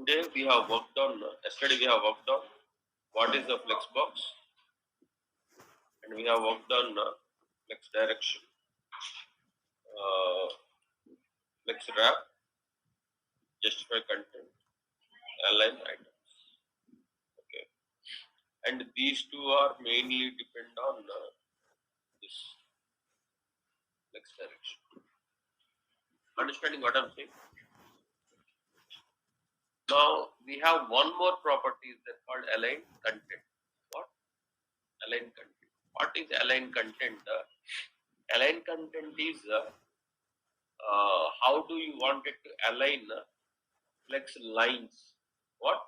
Today we have worked on, yesterday we have worked on what is the flex box, and we have worked on flex direction, uh, flex wrap, justify content, align items. Okay, and these two are mainly depend on this flex direction. Understanding what I'm saying? Now we have one more property that called align content. What? Align content. What is align content? Align content is how do you want it to align flex lines? What?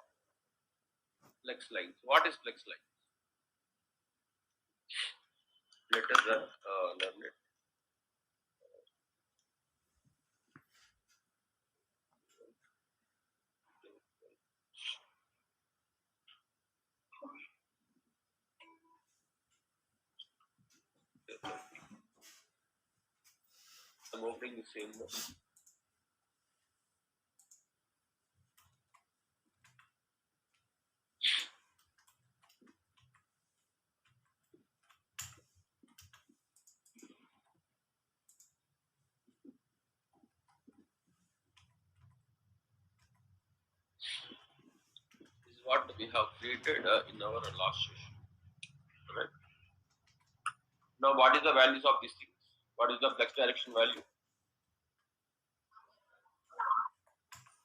Flex lines. What is flex line? Let us learn it. I'm opening the same one. This is what we have created in our last session. Right? Now, what is the values of these things? What is the flex direction value?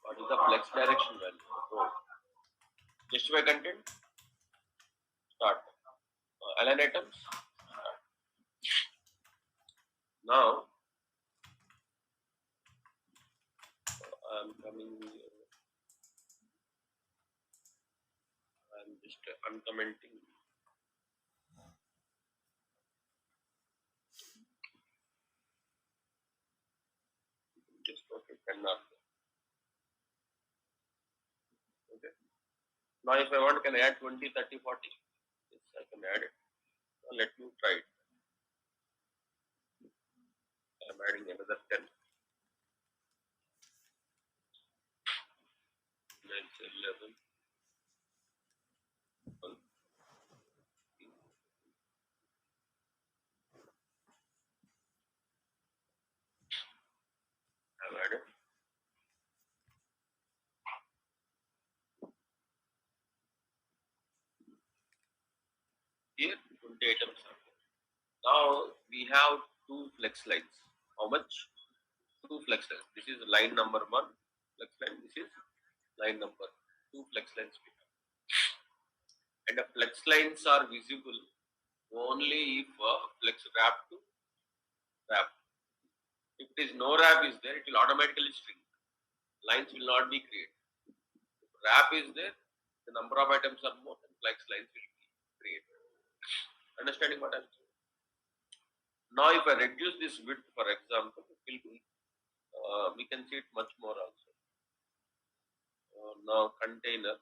What is the flex direction value? Oh. Justify content. Start. Align items. Start. Now, I'm coming. I'm just uncommenting. Just okay. 10 or okay. Now, if I want, can I add 20, 30, 40? Yes, I can add it. Now, let me try it. I'm adding another 10. 9, 11. 12. I've added. Here, 20 items are there. Now, we have two flex lines. How much? Two flex lines. This is line number 1 flex line. This is line number 2 flex lines we have. And the flex lines are visible only if flex wrap to wrap. If there is no wrap is there, it will automatically shrink. Lines will not be created. If wrap is there, the number of items are more and flex lines will be created. Understanding what I'm saying? Now, if I reduce this width, for example, it will be, we can see it much more also. Now, container.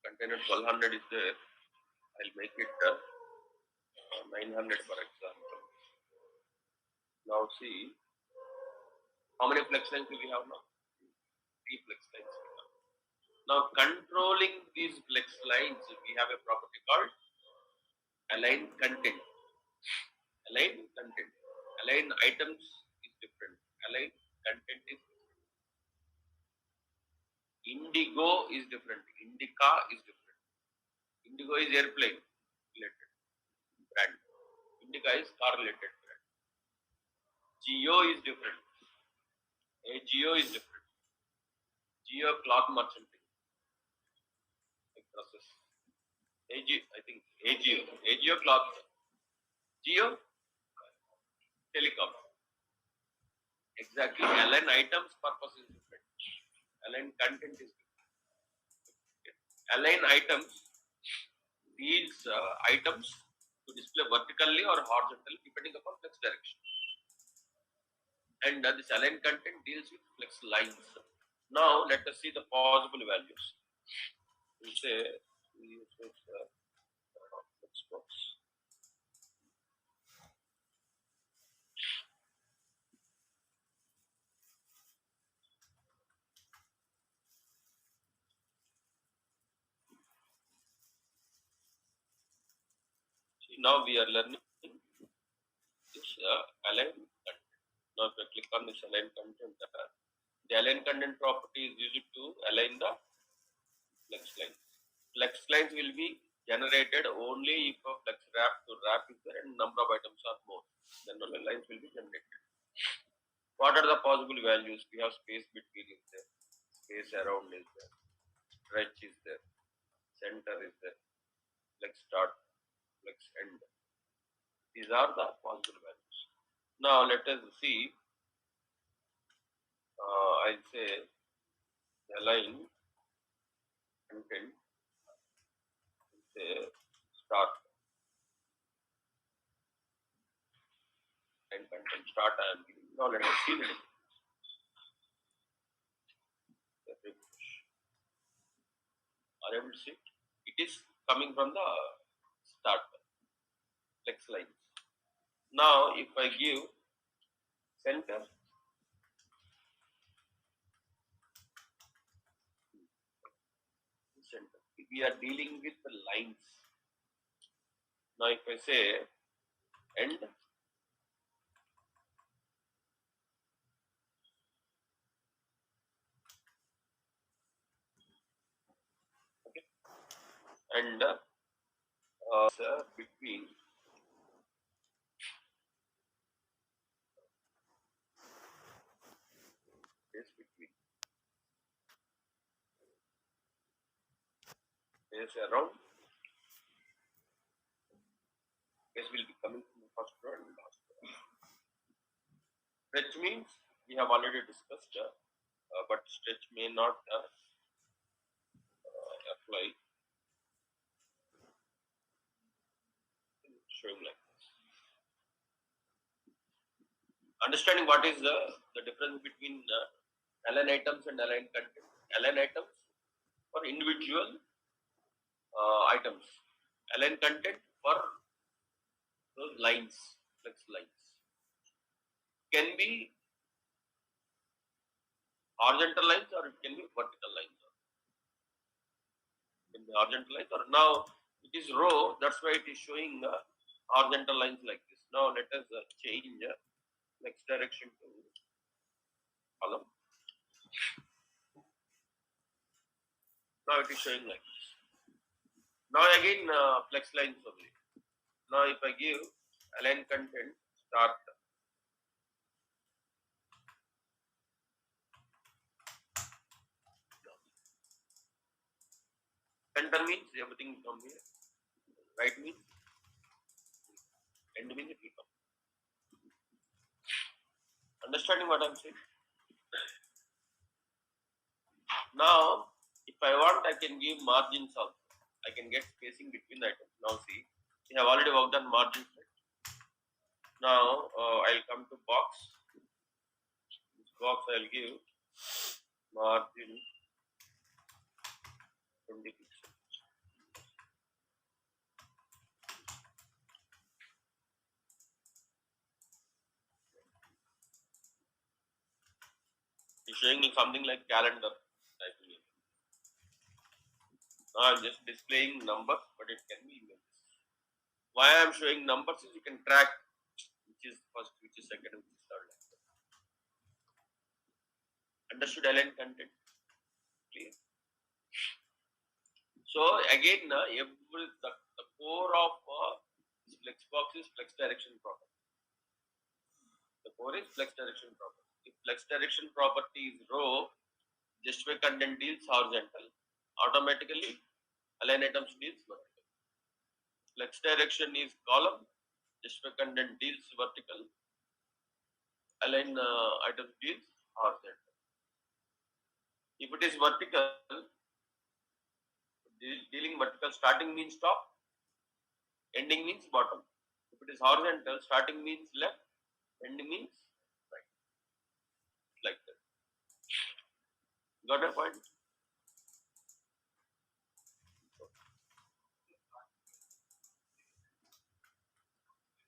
Container 1200 is there. I'll make it 900 for example. Now see, how many flex lines do we have now? 3 flex lines we have. Now controlling these flex lines, we have a property called align content. Align content. Align items is different. Align content is different. Indigo is different. Indica is different. Indigo is airplane related brand. Indica is car related brand. Geo is different. Geo is different. Geo cloth merchanting. Like process. I think AGO cloth. Geo telecom. Exactly. Align items purpose is different. Align content is different. Align items deals items to display vertically or horizontally depending upon flex direction. And this align content deals with flex lines. Now let us see the possible values. We say we use Flexbox. Now we are learning this align content. Now if I click on this align content, the align content property is used to align the flex lines. Flex lines will be generated only if a flex wrap to wrap is there and number of items are more. Then only lines will be generated. What are the possible values? We have space between is there, space around is there, stretch is there, center is there, flex start, flex end. These are the possible values. Now let us see. I'll say align content. Say start and content start. I am giving. Now let us see the difference. Are you able to see? It is coming from the start flex lines. Now if I give center, center, we are dealing with the lines. Now if I say end, okay, and between space between space around, space will be coming from the first row and last row. Stretch means we have already discussed, but stretch may not apply. Showing like this. Understanding what is the difference between align items and align content. Align items for individual items. Align content for those lines, flex lines. Can be horizontal lines or it can be vertical lines. It can be horizontal lines or now it is row, that's why it is showing horizontal lines like this. Now let us change flex direction to column. Now it is showing like this. Now again flex lines only. Now if I give align content start, center means everything from here, right means end means it will come. Understanding what I'm saying? Now if I want I can give margins also. I can get spacing between the items. Now see, we have already worked on margins. Right? Now I'll come to box. This box I'll give margin 20 pixels. It's showing me something like calendar type. Now I'm just displaying numbers, but it can be images. Why I'm showing numbers is you can track which is first, which is second, which is third. Understood align content? Clear? So again, the core of Flexbox is flex direction property. The core is flex direction property. If flex direction property is row, justify content deals horizontal. Automatically, align items deals vertical. Flex direction is column, justify content deals vertical. Align items deals horizontal. If it is vertical, dealing vertical, starting means top, ending means bottom. If it is horizontal, starting means left, ending means right. Like that. Got a point?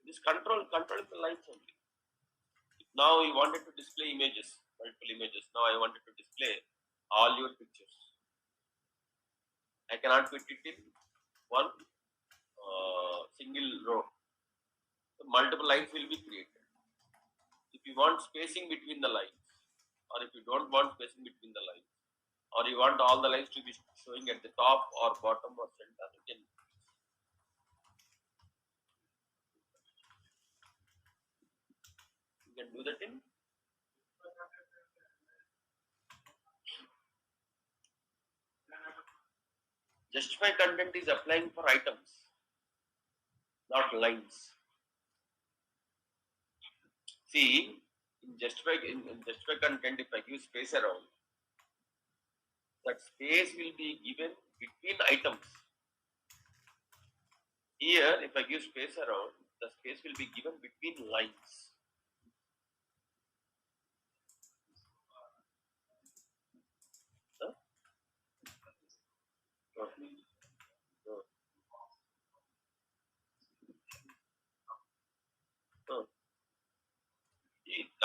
This control is the lines only. Now you wanted to display images, multiple images. Now I wanted to display all your pictures. I cannot fit it in one single row. So multiple lines will be created. If you want spacing between the lines, or if you don't want spacing between the lines, or you want all the lines to be showing at the top or bottom or center, you can do that in justify content is applying for items, not lines. See, in justify content, if I give space around, that space will be given between items. Here, if I give space around, the space will be given between lines. Huh? No, no, no.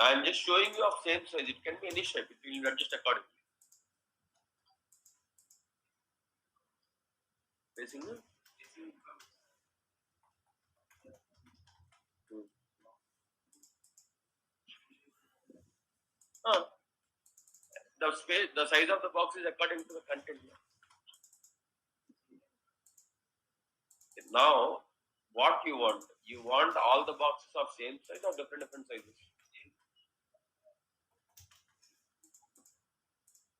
I am just showing you of same size. It can be any shape. It will adjust accordingly. Facing the hmm. Ah, the space, the size of the box is according to the content. Now, what you want? You want all the boxes of same size or different sizes?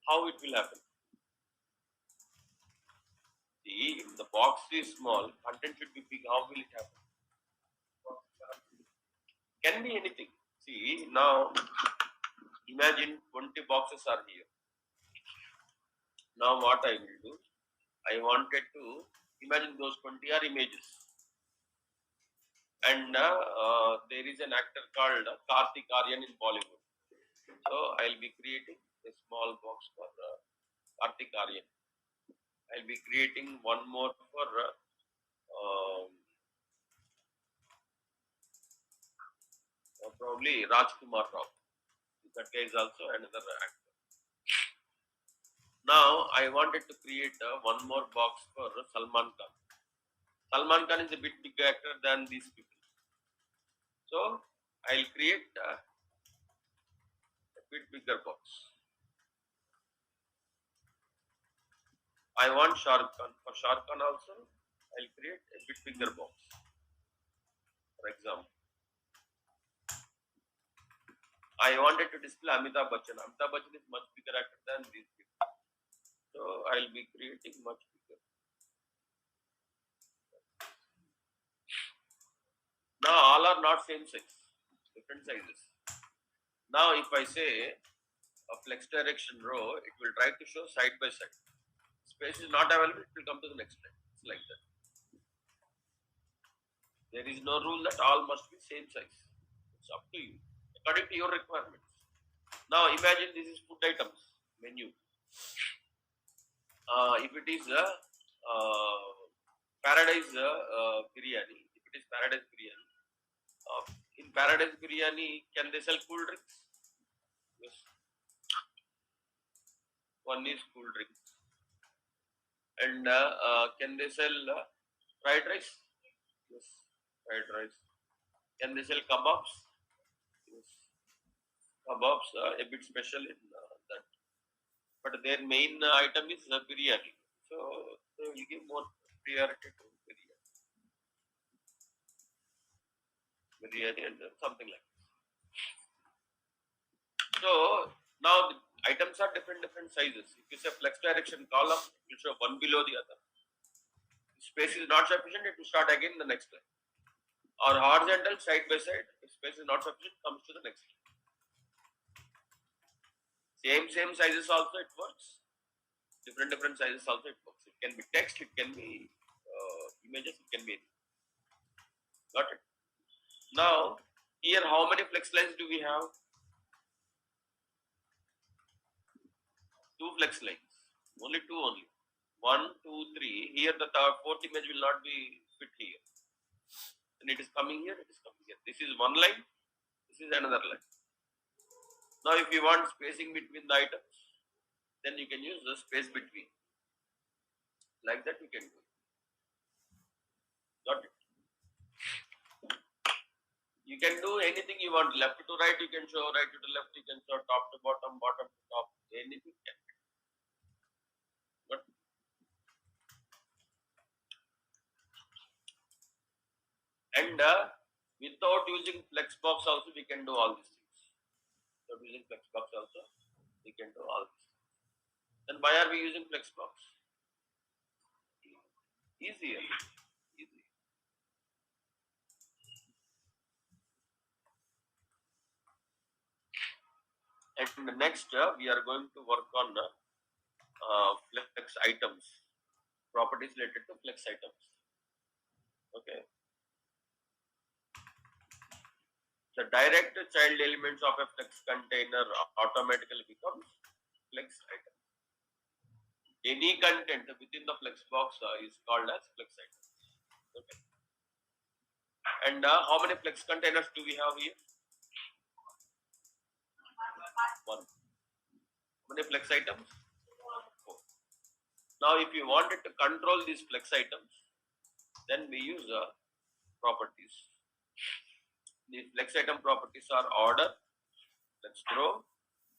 How it will happen? See, if the box is small, content should be big. How will it happen? Can be anything. See, now imagine 20 boxes are here. Now, what I will do? I wanted to imagine those 20 are images, and there is an actor called Karthik Aryan in Bollywood. So I'll be creating a small box for Karthik Aryan. I'll be creating one more for probably Rajkumar Rao. That guy is also another actor. Now I wanted to create one more box for Salman Khan. Salman Khan is a bit bigger actor than these people. So I'll create a bit bigger box. I want Shah Rukh Khan. For Shah Rukh Khan also, I'll create a bit bigger box. For example, I wanted to display Amitabh Bachchan. Amitabh Bachchan is much bigger actor than these people. So I'll be creating much bigger. Now all are not same size, different sizes. Now if I say a flex direction row, it will try to show side by side. Space is not available, it will come to the next line. It's like that. There is no rule that all must be same size. It's up to you, according to your requirements. Now imagine this is food items menu. If it is a paradise biryani, if it is paradise biryani, in paradise biryani, can they sell cool drinks? Yes, one is cool drinks. And can they sell fried rice? Yes, fried rice. Can they sell kebabs? Yes, kebabs a bit special in that. But their main item is biryani. So they will give more priority to biryani and something like that. So now the items are different sizes. If you say flex direction column, it will show one below the other. If space is not sufficient, it will start again the next line. Or horizontal side by side, if space is not sufficient, comes to the next line. Same sizes also it works. Different sizes also it works. It can be text, it can be images, it can be anything. Got it? Now here how many flex lines do we have? Two flex lines. Only two only. One, two, three. Here the fourth image will not be fit here. And it is coming here, it is coming here. This is one line, this is another line. Now if you want spacing between the items, then you can use the space between. Like that you can do. Got it? You can do anything you want. Left to right, you can show. Right to left, you can show. Top to bottom, bottom to top. Anything can. But and without using Flexbox also, we can do all these things. Without using Flexbox also, we can do all this. Then why are we using Flexbox? Easier. Easy. And next, we are going to work on flex items, properties related to flex items. Okay. The direct child elements of a flex container automatically becomes flex item. Any content within the flex box is called as flex item. Okay. And how many flex containers do we have here? One. How many flex items? Four. Now, if you wanted to control these flex items, then we use properties. The flex item properties are order, flex grow,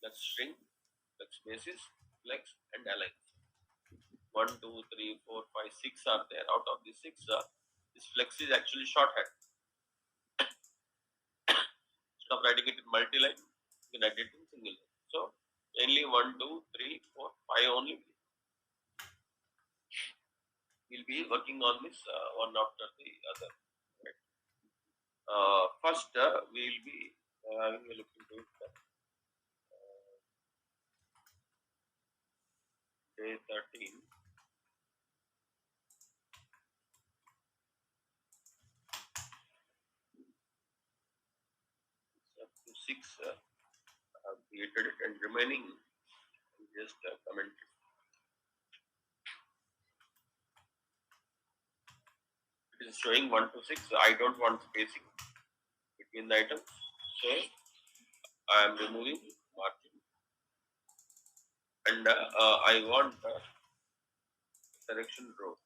flex string, flex basis, flex, and align. 1, 2, 3, 4, 5, 6 are there. Out of the 6, this flex is actually shorthand. Instead of writing it in multi-line, you can write it in single line. So, mainly 1, 2, 3, 4, 5 only. We'll be working on this one after the other. Right. First, we'll be having a look into it. Day 13. Up to 6 have created it, and remaining just comment it. It is showing 1 to 6. I don't want spacing between the items, so I am removing margin, and I want selection row,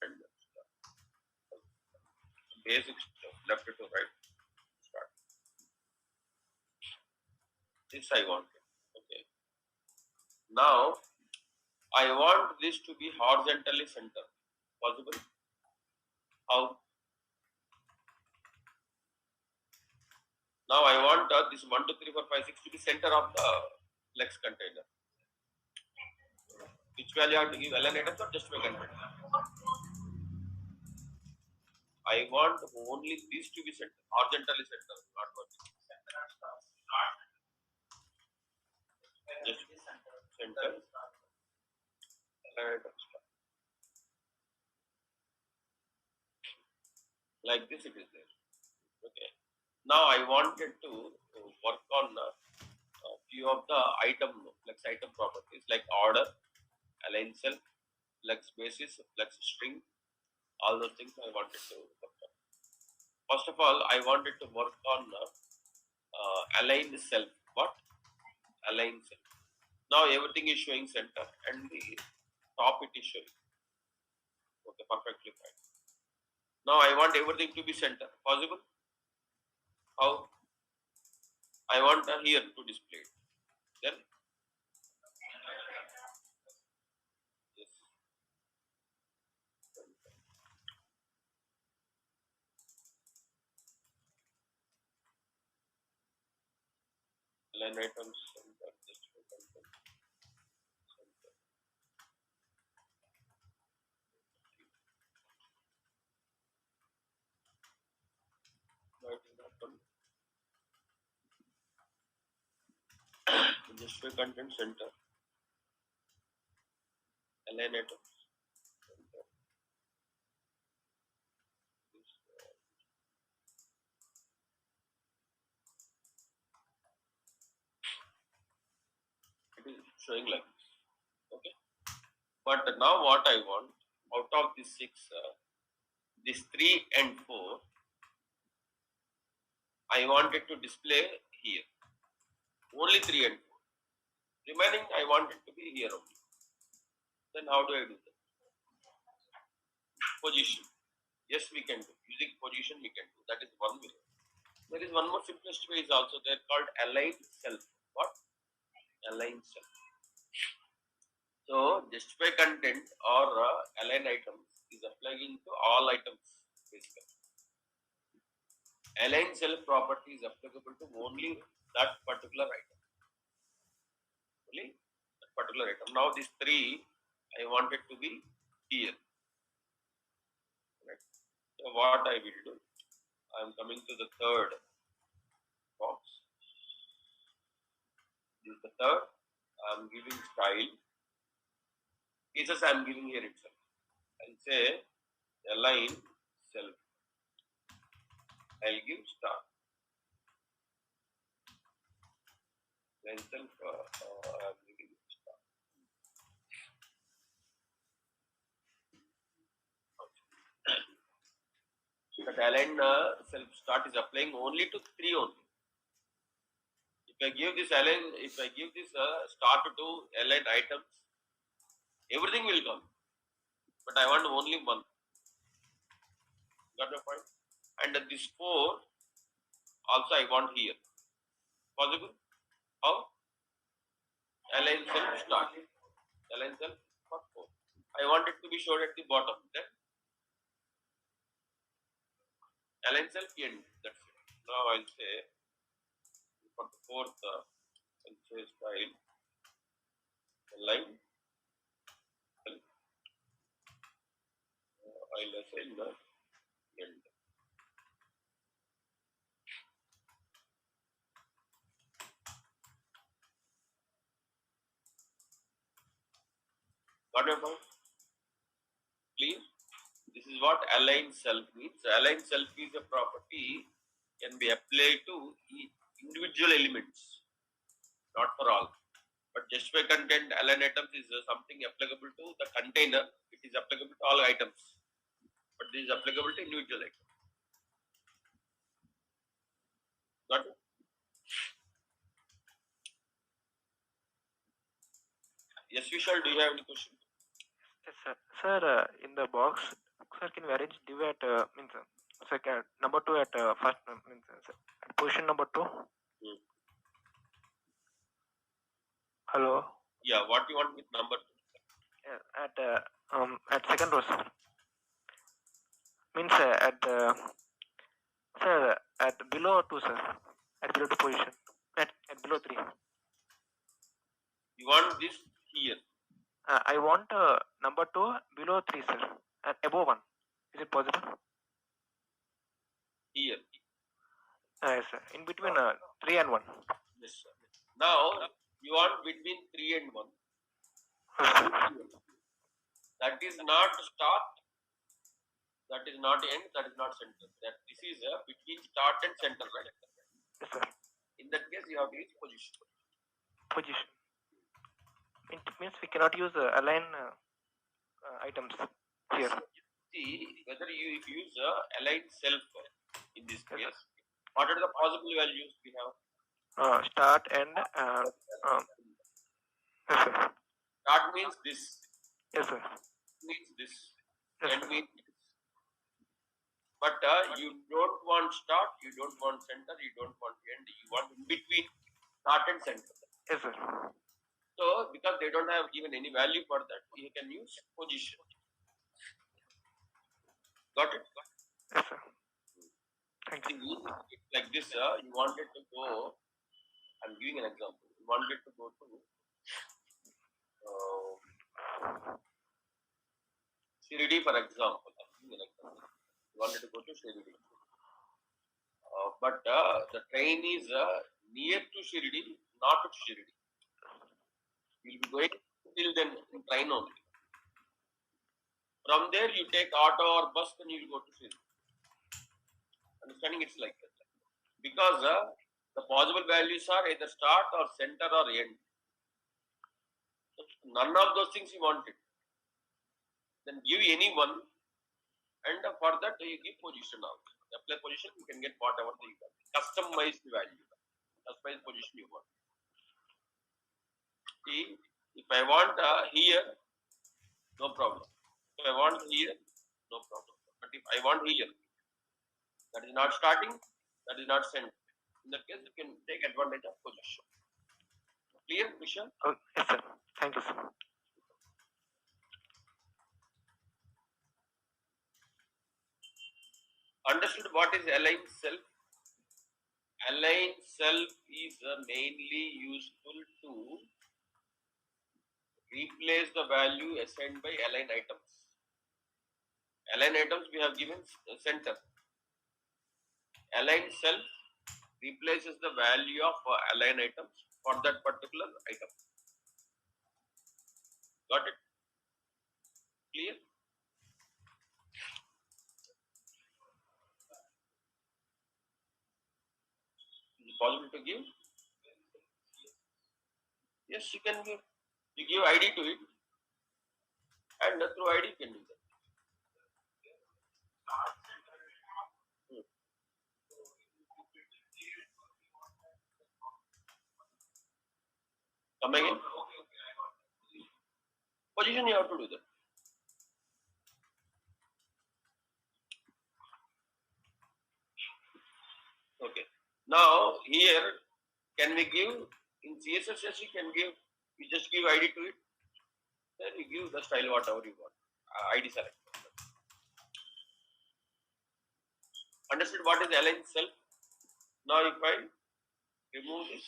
and basic stuff left to right. Start. This I want. Okay. Now I want this to be horizontally centered. Possible? How? Now I want this 1, 2, 3, 4, 5, 6 to be center of the flex container. Which value I have to give ln items or just make container? I want only these to be centered, horizontally centered, not vertically. Just center. Ln items. Like this it is there. Okay. Now I wanted to work on a few of the flex item properties like order, align cell, flex basis, flex string, all those things I wanted to work on. First of all, I wanted to work on align cell. What? Align cell. Now everything is showing center and the top it is showing. Okay, perfectly fine. Now I want everything to be center. Possible? How? I want here to display it. Then yes. Align items center, display content, center. Writing happen. Display content center. Align items. Center. This, it is showing like this. Okay. But now what I want out of these 6, these 3 and 4, I wanted to display here. Only 3 and 4. Remaining I want it to be here only. Then how do I do that? Position. Yes, we can do. Using position, we can do. That is one way. There is one more simplest way is also there called align self. What? Align self. So justify content or align items is applying to all items basically. Align self property is applicable to only that particular item. Only that particular item. Now these three, I want it to be here. Right? So what I will do, I am coming to the third box. This is the third. I am giving style. Cases I am giving here itself. I'll say align self. I'll give star. Align self. I'm giving star. That align self start is applying only to three only. If I give this align, if I give this start to align items, everything will come. But I want only one. Got the point? And this four also I want here. Possible? How? Align self start. Align self for four. I want it to be shown at the bottom. Then align self end. That's it. Now I'll say for the fourth, I'll say style align self. I'll assign the end. Got your point? Clear? This is what align self means. Align self is a property can be applied to individual elements, not for all. But justify content align items is something applicable to the container. It is applicable to all items, but this is applicable to individual items. Got it? Yes, Vishal, do you have any question? Yes, sir. Sir, in the box, sir, can we arrange div at means second number two at first means at position number two? Hello. Yeah, what you want with number two? At second row, sir. Means at sir at below two, sir. At below two position. At below three. You want this here? I want number two below three, sir, and above one. Is it possible? Here. Yes, sir. In between three and one. Yes, sir. Now you want between 3 and 1. That is not start, that is not end, that is not center. That this is between start and center, right? Yes, sir. In that case, you have to use position. Position. It means we cannot use align items here. See whether you use align self in this case. What are the possible values we have? Start and yes, sir. Start means this. Yes, sir. Means this. Yes, End sir. means this. But you don't want start, you don't want center, you don't want end, you want in between start and center. Yes, sir. So because they don't have given any value for that, you can use position. Got it? Yes, sir. Thank you. It's like this, you wanted to go, I'm giving an example. You wanted to go to Shirdi, for example. I'm giving an example. You wanted to go to Shirdi. But the train is near to Shirdi, not to Shirdi. You'll be going till then in train only. From there, you take auto or bus, then you will go to Shirdi. Understanding it's like that. Because the possible values are either start or center or end. So none of those things you wanted. Then give any one, and for that you give position also. Apply position, you can get whatever you want. Customized value. Customized position you want. See, if I want here, no problem. If I want here, no problem. But if I want here, that is not starting, that is not sent. In that case, you can take advantage of position. Clear, Vishal? Oh, yes, sir. Thank you, sir. Understood what is align self? Align self is mainly useful to replace the value assigned by align items. Align items we have given center. Align self replaces the value of align items for that particular item. Got it? Clear? Is it possible to give? Yes, you can give. You give ID to it, and through ID you can do that. Hmm. Come again? Position you have to do that. Okay. Now here, can we give in CSS? Yes, you can give. You just give ID to it. Then you give the style whatever you want. ID select. Understood what is align self? Now if I remove this,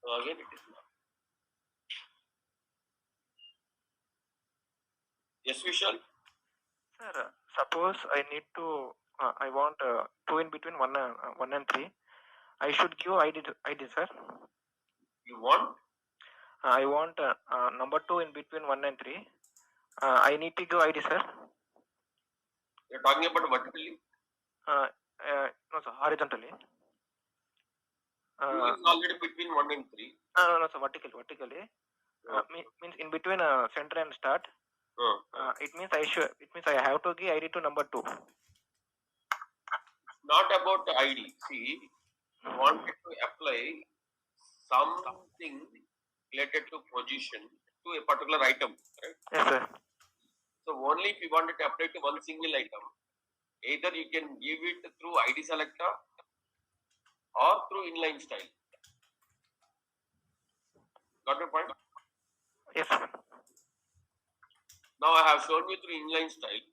now again it is not. Yes, Vishal. Sir, suppose I need to, I want 2 in between 1 and 3. I should give ID, sir. You want? I want number 2 in between 1 and 3. I need to give ID, sir. You're talking about vertically. No, sir, horizontally. 2 is already between 1 and 3. No, sir, vertically. Means in between center and start. It means I have to give ID to number 2. Not about the ID. See, you wanted to apply something related to position to a particular item, right? Yes, sir. So only if you wanted to apply to one single item, either you can give it through ID selector or through inline style. Got your point? Yes, sir. Now I have shown you through inline style.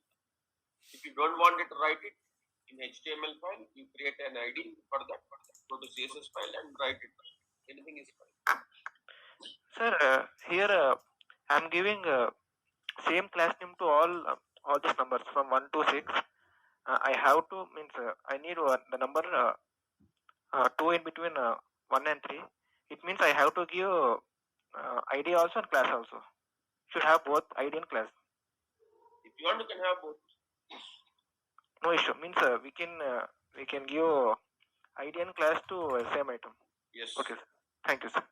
If you don't want it to write it in HTML file, you create an ID for that. Go to CSS file and write it. Anything is fine. Sir, here I'm giving same class name to all these numbers from 1 to 6. I have to means I need the number 2 in between 1 and 3. It means I have to give ID also and class also. Should have both ID and class. If you want, you can have both. No issue. Means we can give ID and class to same item. Yes. Okay, sir. Thank you, sir.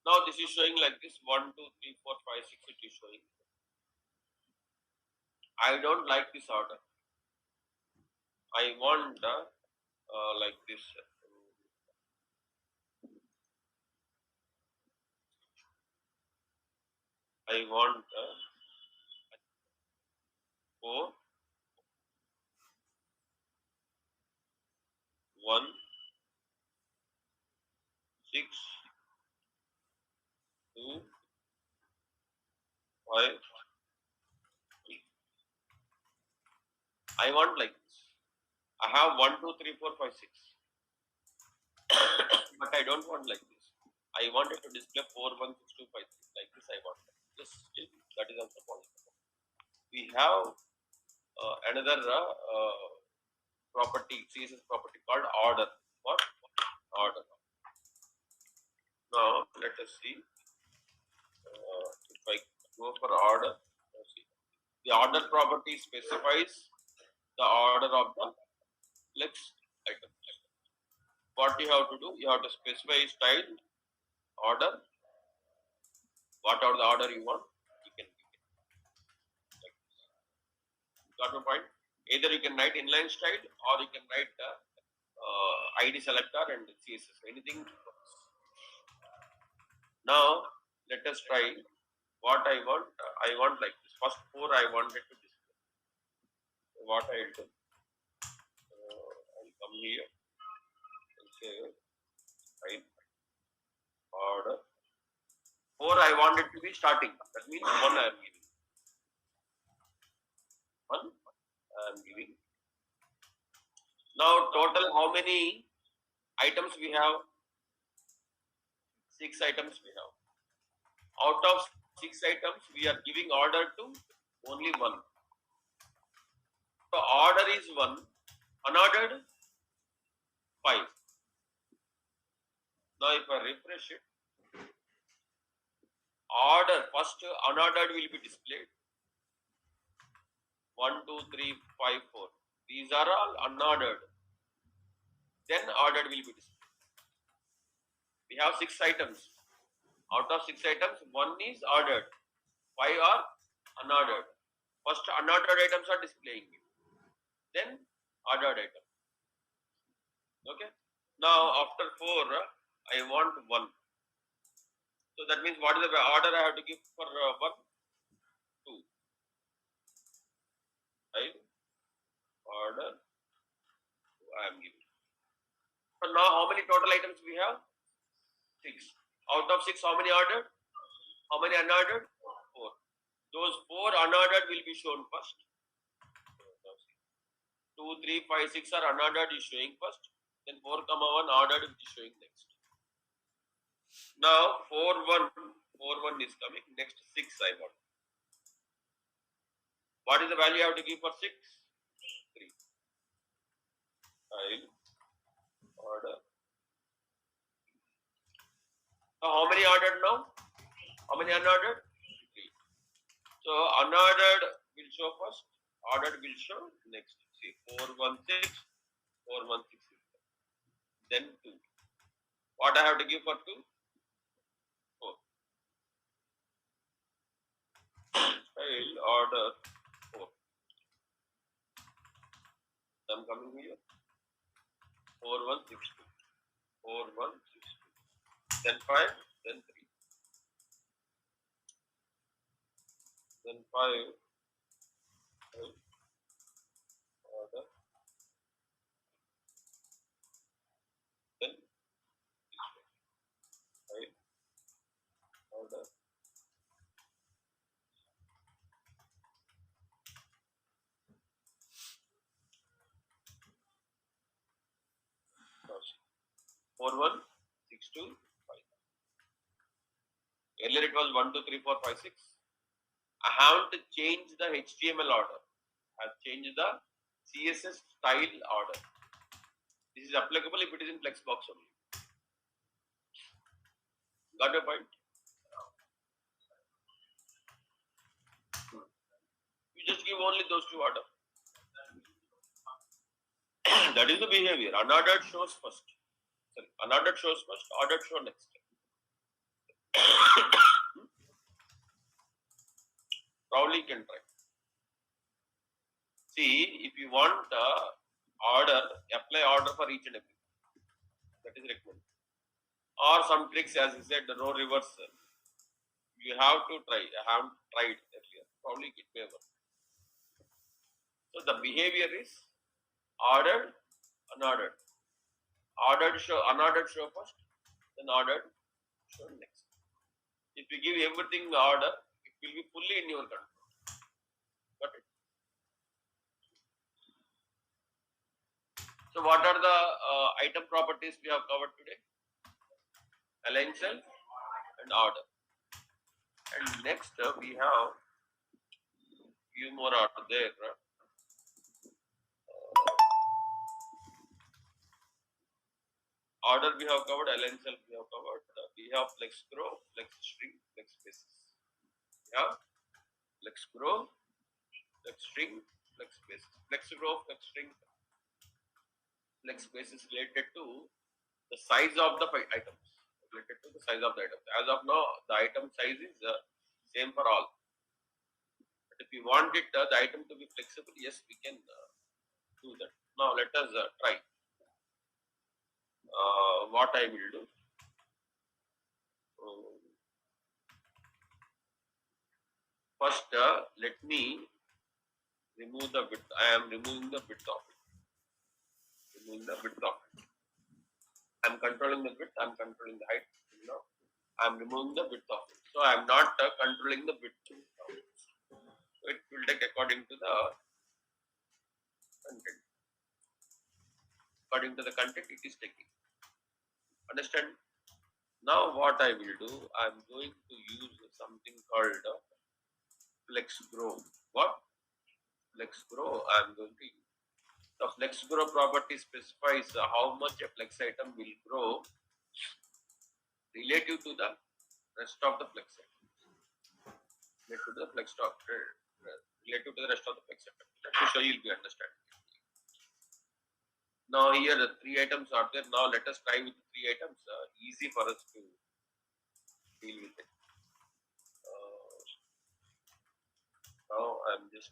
Now this is showing like this 1, 2, 3, 4, 5, 6. It is showing. I don't like this order. I want like this. I want 4, 1, 6, 2, 5, 3. I want like this. I have 1, 2, 3, 4, 5, 6. But I don't want like this. I want it to display 4, 1, 6, 2, 5, 3. Like this I want. Yes, that is also possible. We have another property, CSS property called order. What? Order. Now let us see. If I go for order, see. The order property specifies the order of the flex item. What you have to do? You have to specify style, order, whatever the order you want, you can give it. Like this. Got my point? Either you can write inline style or you can write ID selector and CSS, anything. Now let us try what I want. I want like this. First four I wanted to display. What I will do, I'll come here and say type order. Four I want it to be starting. That means one I am giving. One I am giving. Now total how many items we have? 6 items we have. Out of 6 items, we are giving order to only one. So order is one, unordered 5. Now if I refresh it, order first unordered will be displayed. 1, 2, 3, 5, 4. These are all unordered. Then ordered will be displayed. We have 6 items. Out of 6 items, one is ordered. 5 are unordered. First unordered items are displaying it. Then ordered item. Okay. Now after 4, I want 1. So that means what is the order I have to give for 1? 2. Right? Order I am giving. So now how many total items we have? 6. Out of 6, how many ordered? How many unordered? 4. Those 4 unordered will be shown first. 2, 3, 5, 6 are unordered is showing first. Then 4, 1 ordered will be showing next. Now 4, 1 is coming. Next 6 I want. What is the value I have to give for 6? 3. I'll order. So how many ordered now? How many unordered? 3. So unordered will show first. Ordered will show next. See 4, 1, 6. 4, 1, 6. Then 2. What I have to give for 2? 4. I'll order 4. I'm coming here. 4, 1, 6, 2. 4, 1, 6, 2. Then 5. Then 3. Then 5. Order. Then 5. Order. 4, 1, 6, 2, 5. Earlier it was 1, 2, 3, 4, 5, 6. I have to change the HTML order. I have changed the CSS style order. This is applicable if it is in Flexbox only. Got your point? You just give only those 2 orders. That is the behavior. Unordered shows first. Sorry, unordered shows first, ordered show next. Probably you can try. See, if you want order, apply order for each and every. That is recommended. Or some tricks, as I said, the row reversal. You have to try. I haven't tried earlier. Probably it may work. So the behavior is ordered, unordered. Ordered show, unordered show first, then ordered show next. If you give everything order, it will be fully in your control. Got it? So what are the item properties we have covered today? Align cell and order. And next we have few more order there. Order we have covered, align cell we have covered. We have flex grow, flex string, flex spaces. We have flex grow, flex string, flex spaces. Flex grow, flex string, flex spaces related to the size of the items. Related to the size of the items. As of now, the item size is same for all. But if you want it, the item to be flexible, yes, we can do that. Now let us try. What I will do. Uh, First, let me remove the width. I am removing the width of it. Removing the width of it. I am controlling the width. I am controlling the height. I am removing the width of it. So I am not controlling the width of it. So it will take according to the content. According to the content, it is taking. Understand? Now what I will do, I am going to use something called flex grow. What? Flex grow I am going to use. The flex grow property specifies how much a flex item will grow relative to the rest of the flex item. Relative to the flex stock, relative to the rest of the flex item. Let me show you, will be understand. Now here the three items are there. Now let us try with the three items. Easy for us to deal with it. Now I'm just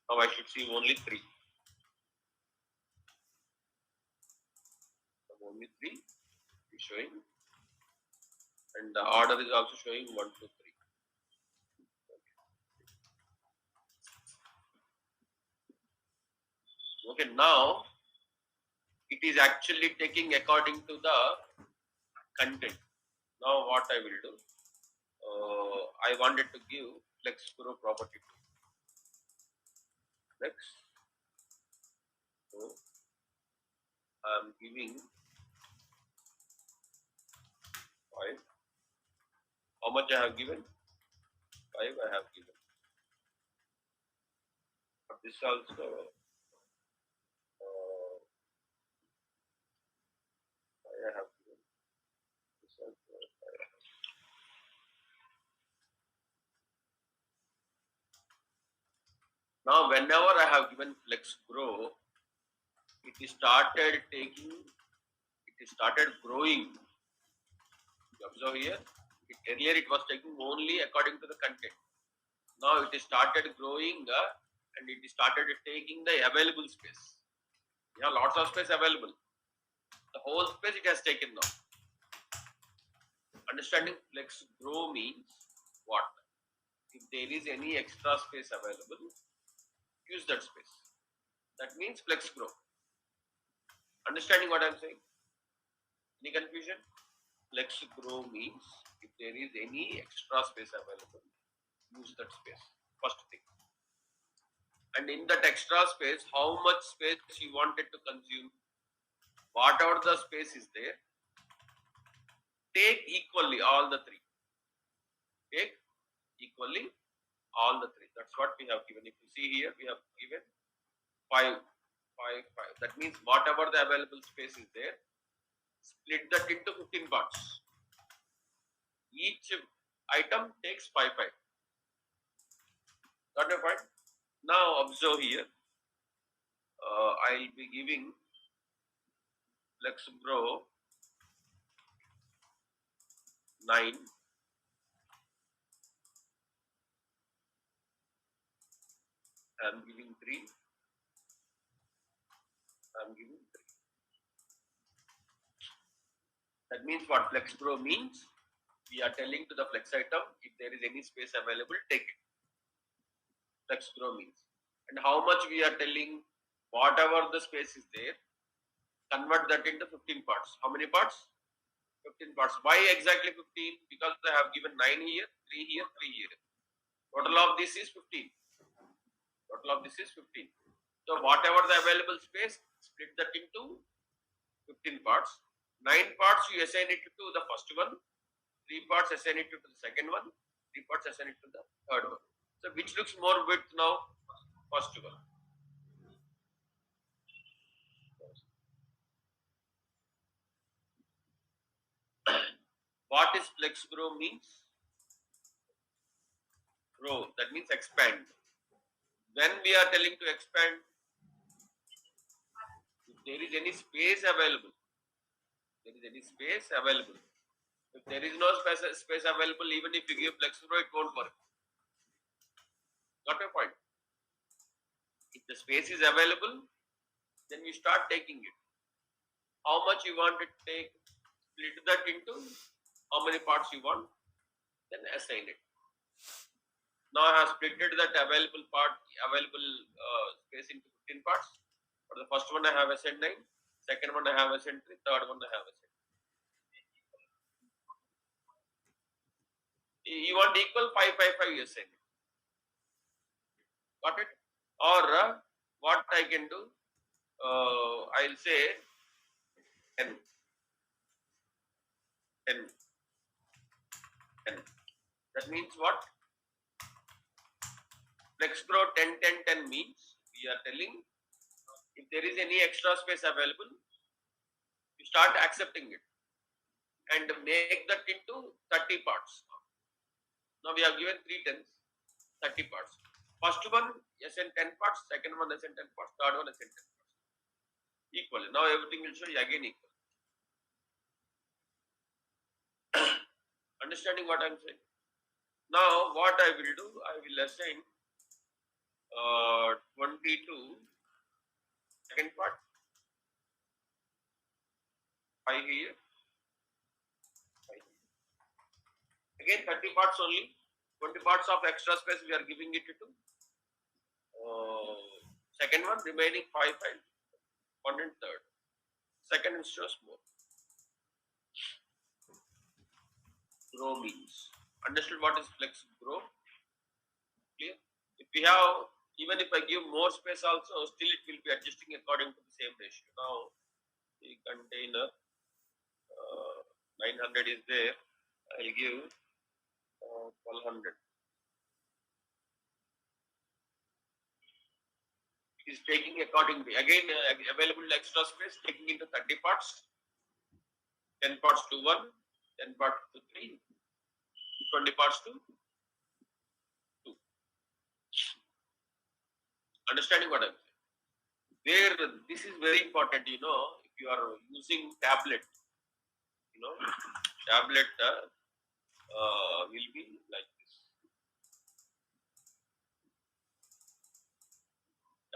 now I should see only three. Only three is showing, and the order is also showing 1, 2, 3. Okay, now it is actually taking according to the content. Now what I will do, I wanted to give flex grow property to flex. So I am giving 5. How much I have given? 5 I have given. But this also I have given. This also I have. Now whenever I have given flex grow, it started taking, it started growing. You observe here, earlier it was taking only according to the content. Now it started growing and it started taking the available space. We have lots of space available. The whole space it has taken now. Understanding flex grow means what? If there is any extra space available, use that space. That means flex grow. Understanding what I am saying? Any confusion? Flex grow means if there is any extra space available, use that space. First thing. And in that extra space, how much space you wanted to consume, whatever the space is there, take equally all the three. Take equally all the three. That's what we have given. If you see here, we have given 5, 5, 5. That means whatever the available space is there, split that into 15 parts. Each item takes 5, 5. Got your point? Now observe here. I'll be giving flex grow 9. I'm giving 3. I'm giving 3. That means what flex grow means? We are telling to the flex item, if there is any space available, take it. Flex grow means. And how much we are telling, whatever the space is there, convert that into 15 parts. How many parts? 15 parts. Why exactly 15? Because I have given 9 here, 3 here, 3 here. Total of this is 15. Total of this is 15. So whatever the available space, split that into 15 parts. 9 parts you assign it to the first one. 3 parts assign it to the second one. 3 parts assign it to the third one. So which looks more width now? First one. What is flex grow means? Grow, that means expand. When we are telling to expand, if there is any space available, if there is no space available, even if you give flex grow, it won't work. Got your point? If the space is available, then you start taking it. How much you want to take, split that into how many parts you want, then assign it. Now I have split that available space into 15 parts. For the first one I have assigned 9, second one I have assigned 3, third one I have assigned. You want equal 5, 5, 5, you assign it. Got it? Or what I can do, I'll say 10, 10, 10. That means what? Flexgrow 10, 10, 10 means we are telling if there is any extra space available, you start accepting it and make that into 30 parts. Now we have given 3 tens, 30 parts. First one SN 10 parts, second one SN 10 parts, third one SN 10 parts. Equal. Now everything will show you again equal. Understanding what I'm saying? Now what I will do, I will assign 22 second part, 5 here, 5 here. Again 30 parts only, 20 parts of extra space we are giving it to. Second one remaining 5, 5, one and third. Second is just more. Grow means. Understood what is flex grow? Clear? If we have, even if I give more space also, still it will be adjusting according to the same ratio. Now the container 900 is there. I'll give 1200. It is taking accordingly. Again, available extra space taking into 30 parts. 10 parts to 1, 10 parts to 3, 20 parts to 2. Understanding what I'm saying? There, this is very important, if you are using tablet, tablet will be like this.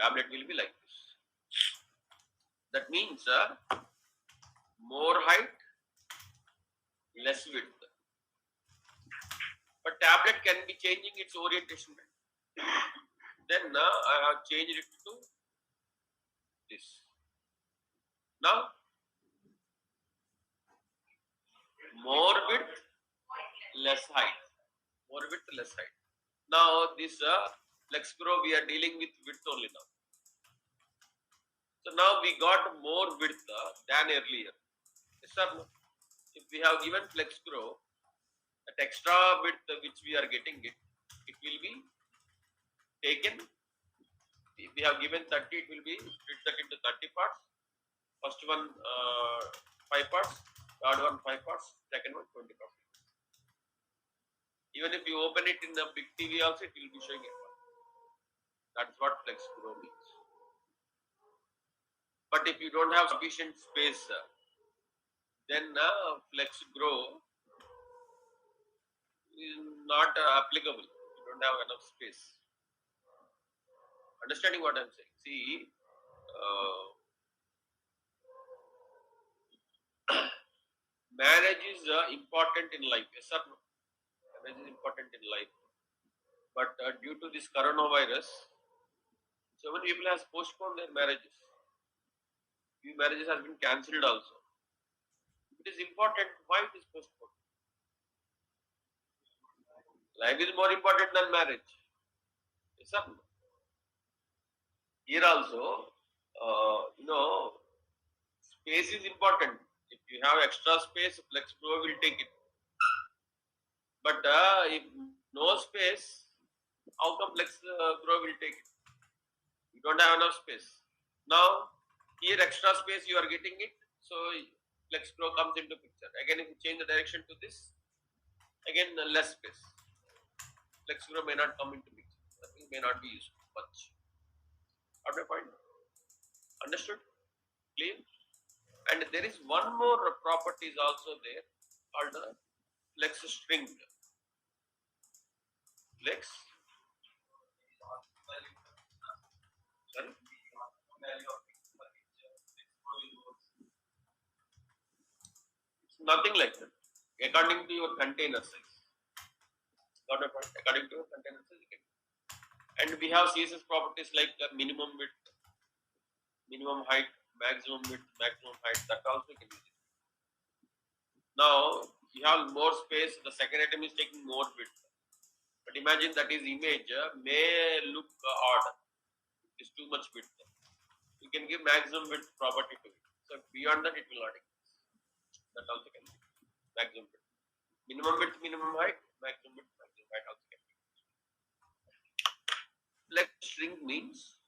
Tablet will be like this. That means more height, less width. But tablet can be changing its orientation. Then I have changed it to this. Now more width, less height. More width, less height. Now this Flexgrow we are dealing with width only now. So now we got more width than earlier. Yes or no? If we have given Flexgrow, that extra width which we are getting it will be taken. If we have given 30, it will be split that into 30 parts. First one 5 parts, third one 5 parts, second one 20 parts. Even if you open it in a big TV also, it will be showing it. That's what Flexgrow means. But if you don't have sufficient space, then Flexgrow is not applicable. You don't have enough space. Understanding what I'm saying? See, marriage is important in life. Yes or no? Marriage is important in life. But due to this coronavirus, so many people have postponed their marriages. Few marriages have been cancelled also. It is important. Why it is postponed? Life is more important than marriage. Yes or no? Here also, space is important. If you have extra space, Flexgrow will take it. But if no space, how come Flexgrow will take it? You don't have enough space. Now, here extra space you are getting it, so Flexgrow comes into picture. Again, if you change the direction to this, again less space. Flexgrow may not come into picture. That may not be used much. Got my point? Understood? Clear? And there is one more property is also there called the flex string. Flex. It's nothing like that. According to your container size. Got a point? According to your container size, you can. And we have CSS properties like minimum width, minimum height, maximum width, maximum height. That also you can use it. Now you have more space. The second item is taking more width. But imagine that is image may look odd. It is too much width. You can give maximum width property to it. So beyond that, it will not exist. That also can be maximum width. Minimum width, minimum height, maximum width, maximum height also can be. Flex string means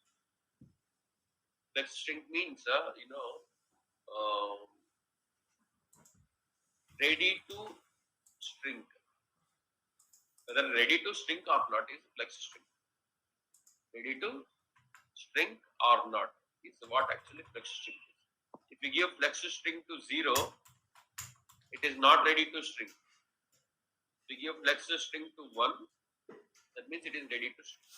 um, ready to string. Whether ready to string or not is flex string. Ready to string or not is what actually flex string is. If you give flex string to 0, it is not ready to string. If you give flex string to 1, that means it is ready to string.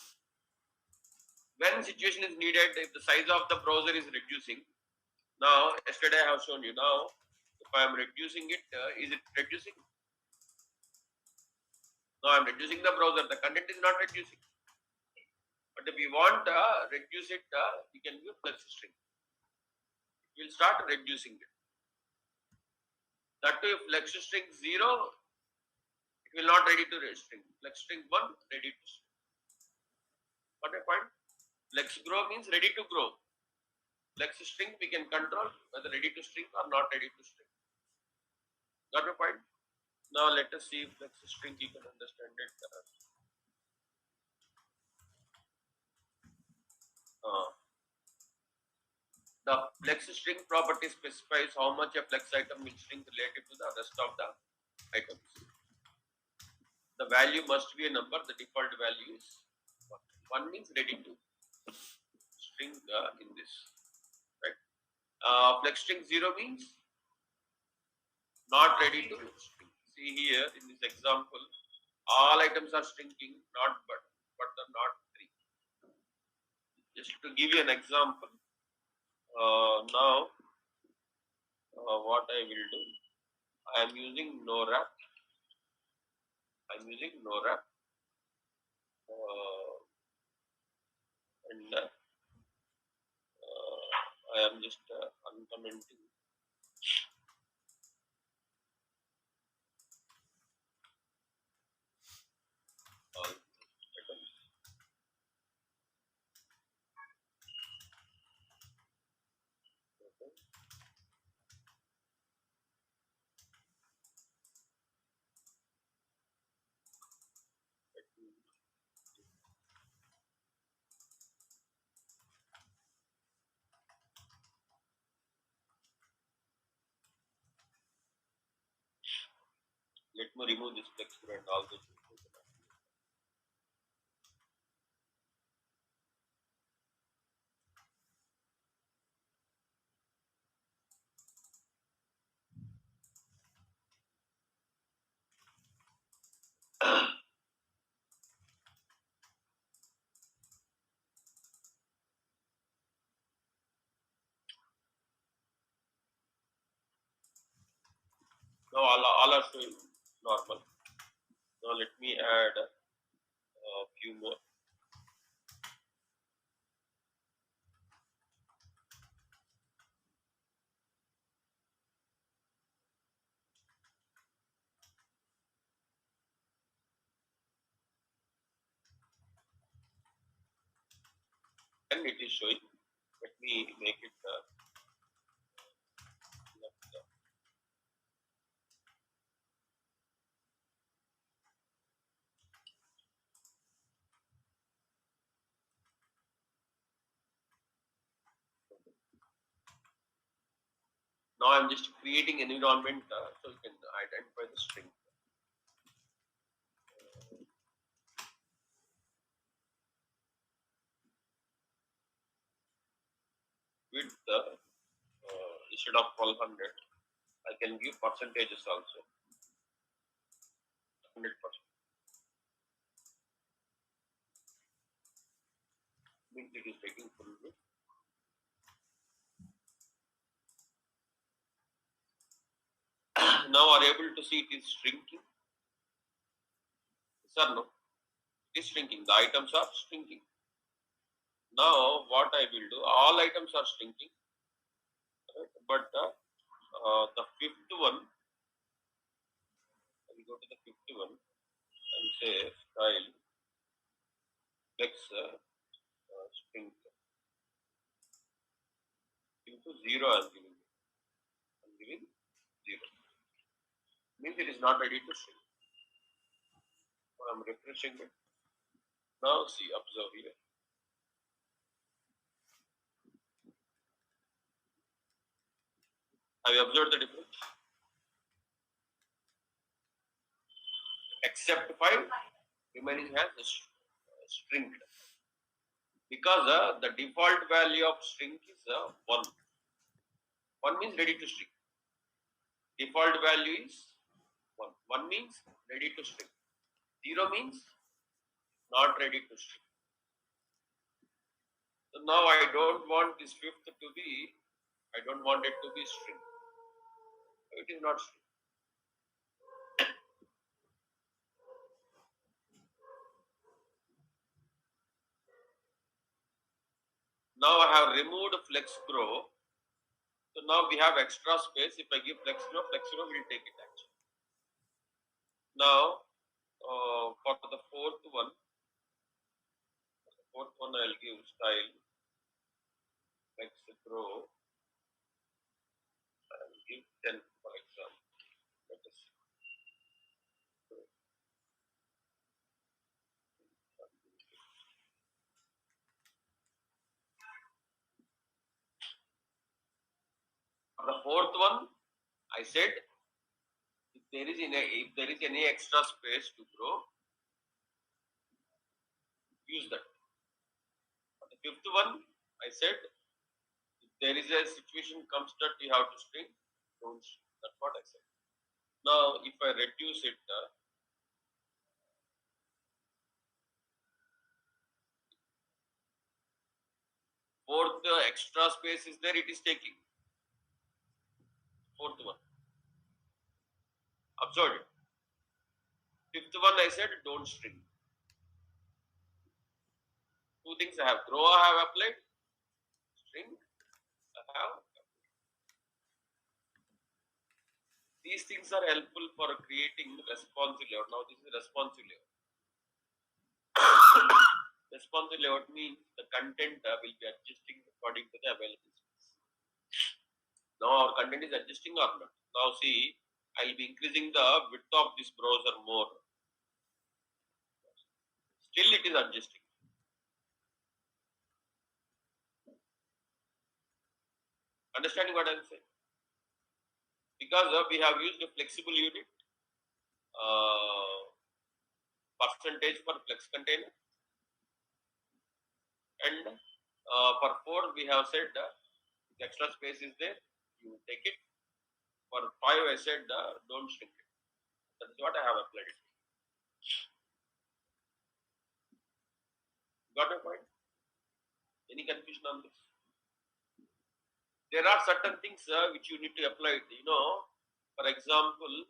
When situation is needed, if the size of the browser is reducing, now yesterday I have shown you, now if I am reducing it, is it reducing? No, I am reducing the browser, the content is not reducing. But if you want to reduce it, you can use flex string. It will start reducing it. That too, if flex string 0, it will not ready to string. Flex string 1, ready to string. What a point? Flex grow means ready to grow. Flex string we can control whether ready to string or not ready to string. Got my point? Now let us see flex string you can understand it. The flex string property specifies how much a flex item will string related to the rest of the items. The value must be a number. The default value is 1. 1 means ready to string in this. Right? Flex string 0 means not ready to string. See here in this example, all items are stringing, not but the not 3. Just to give you an example, now what I will do, I am using no wrap. I'm using no wrap, and I am just uncommenting all items. Okay. Let me remove this flex and all those. Now all are showing normal. Now let me add a few more. And it is showing. Let me make it now I'm just creating an environment so you can identify the string. With instead of 1200, I can give percentages also. 100%. Means it is taking full width. now are able to see it is shrinking. Yes or no? It is shrinking. The items are shrinking. Now what I will do, all items are shrinking, right? But the fifth one, I will go to the fifth one and say style flex shrink into 0. I'm giving 0. Means it is not ready to shrink. So I'm refreshing it. Now see, observe here. Have you observed the difference? Except 5 remaining has shrinked. Because the default value of shrink is 1. 1 means ready to shrink. Default value is 1. 1 means ready to shrink. 0 means not ready to shrink. So now I don't want this fifth to be, I don't want it to be shrink. It is not shrink. Now I have removed flex grow. So now we have extra space. If I give flex grow will take it actually. Now for the fourth one I'll give style flex grow and give 10 for example. Let us see. For the fourth one, I said if there is any extra space to grow, use that. For the fifth one, I said if there is a situation comes that you have to shrink, don't shrink. That's what I said. Now if I reduce it, fourth extra space is there, it is taking. Fourth one. Observe it. Fifth one I said don't shrink. Two things I have. Grow I have applied. Shrink I have. These things are helpful for creating responsive layout. Now this is responsive layout. Responsive layout means the content will be adjusting according to the available space. Now our content is adjusting or not. Now see, I will be increasing the width of this browser more. Still it is adjusting. Understanding what I am saying? Because we have used a flexible unit percentage for flex container, and for 4 we have said if extra space is there, you take it. For 5 I said don't shrink it. That is what I have applied it. Got my point? Any confusion on this? There are certain things which you need to apply it. For example,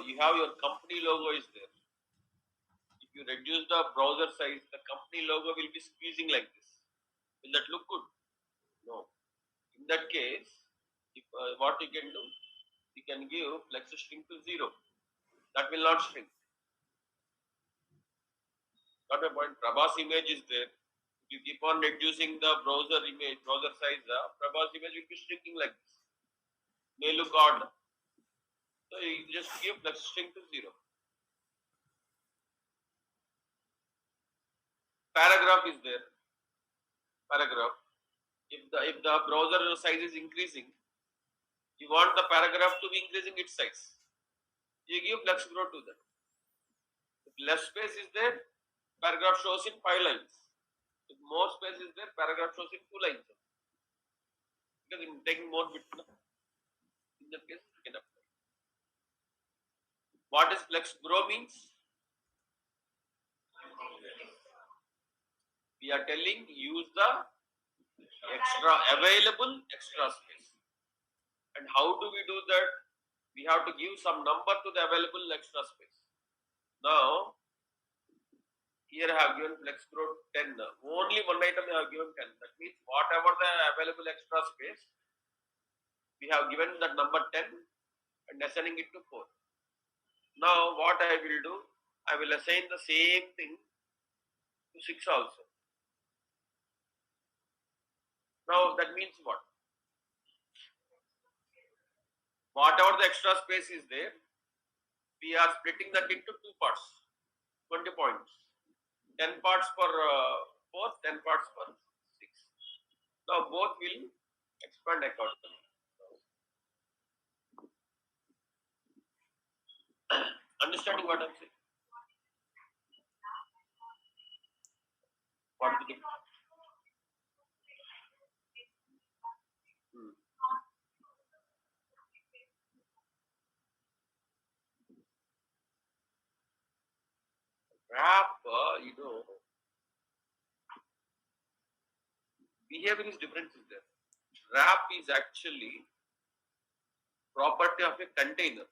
you have your company logo is there. If you reduce the browser size, the company logo will be squeezing like this. Will that look good? No. In that case, if what you can do, you can give flex shrink to 0. That will not shrink. Got my point? Prabhas image is there. If you keep on reducing the browser size, Prabhas image will be shrinking like this. May look odd. So you just give flex shrink to 0. Paragraph is there. Paragraph. If the browser size is increasing, you want the paragraph to be increasing its size. You give flex grow to that. If less space is there, paragraph shows in 5 lines. If more space is there, paragraph shows in 2 lines. Because in taking more bit, in that case, you can apply. What is flex grow means? We are telling use the available extra space. And how do we do that? we have to give some number to the available extra space. Now, here I have given flex growth 10. Only one item I have given 10. That means whatever the available extra space, we have given that number 10 and assigning it to 4. Now, what I will do, I will assign the same thing to 6 also. Now, that means what? Whatever the extra space is there, we are splitting that into two parts, 20 points. 10 parts for 4, 10 parts for 6. Now, both will expand accordingly. Understanding what I'm saying? What is the hmm. Wrap, behavior is different is there. Wrap is actually property of a container.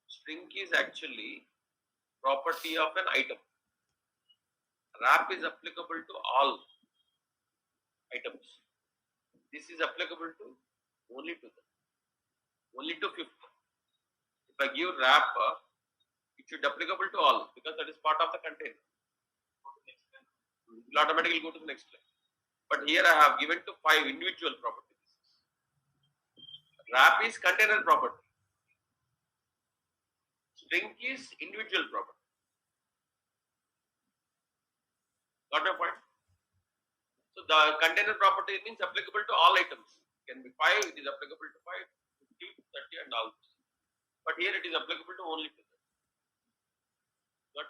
String is actually property of an item. Wrap is applicable to all items. This is applicable to only to them, only to 50. If I give wrap, it should be applicable to all because that is part of the container. It will automatically go to the next line. But here I have given to 5 individual properties. Wrap is container property. String is individual property. Got my point? So the container property means applicable to all items. It can be 5, it is applicable to 5, 50, 30 and all. But here it is applicable to only to them. Got?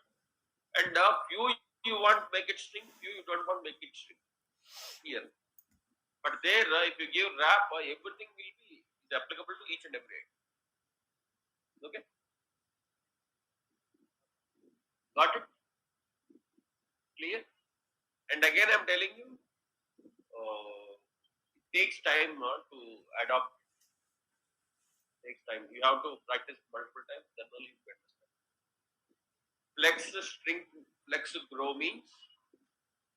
And few you want to make it string, few you don't want to make it string. Here. But there, if you give wrap, everything will be is applicable to each and every item. Okay? Got it? Clear? And again, I'm telling you, it takes time to adopt. It takes time. You have to practice multiple times, then only you understand. Flex string, flex grow means